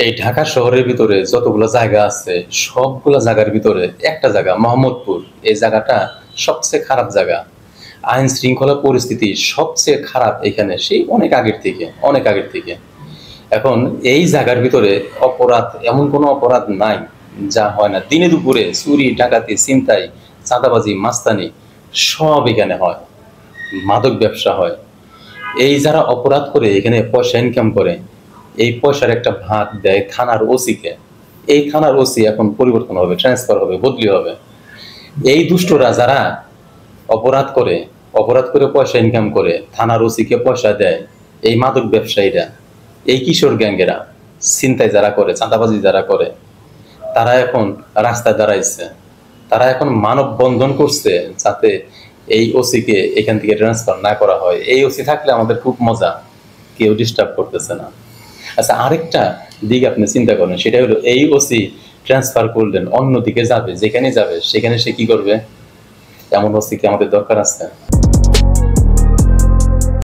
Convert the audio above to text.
এই ঢাকা শহরের ভিতরে যতগুলো জায়গা আছে সবগুলো জায়গার ভিতরে একটা জায়গা মোহাম্মদপুর, এই জায়গাটা সবচেয়ে খারাপ জায়গা। আইন শৃঙ্খলা পরিস্থিতি সবচেয়ে খারাপ এখানে, সেই অনেক আগের থেকে। এখন এই জায়গার ভিতরে অপরাধ, এমন কোনো অপরাধ নাই যা হয় না। দিনে দুপুরে চুরি, ডাকাতি, ছিনতাই, চাঁদাবাজি, মাস্তানি সব এখানে হয়। মাদক ব্যবসা হয়। এই যারা অপরাধ করে এখানে পয়সা ইনকাম করে, এই পয়সার একটা ভাগ দেয় থানার ওসিকে। এই থানার ওসি এখন পরিবর্তন হবে, ট্রান্সফার হবে, বদলি হবে। এই দুষ্টরা যারা অপরাধ করে পয়সা ইনকাম করে থানার ওসিকে পয়সা দেয়, এই মাদক ব্যবসায়ীরা, এই কিশোর গ্যাংয়েরা, ছিনতাই যারা করে, চাঁদাবাজি যারা করে, তারা এখন রাস্তায় দাঁড়াইছে। তারা এখন মানববন্ধন করছে যাতে এই ওসিকে এখান থেকে ট্রান্সফার না করা হয়। এই ওসি থাকলে আমাদের খুব মজা, কেউ ডিস্টার্ব করতেছে না। আচ্ছা, আরেকটা দিক আপনি চিন্তা করেন, সেটা হলো এই ওসি ট্রান্সফার করলেন, অন্যদিকে যাবে, যেখানে যাবে সেখানে সে কি করবে? এমন ওসি কি আমাদের দরকার আছে?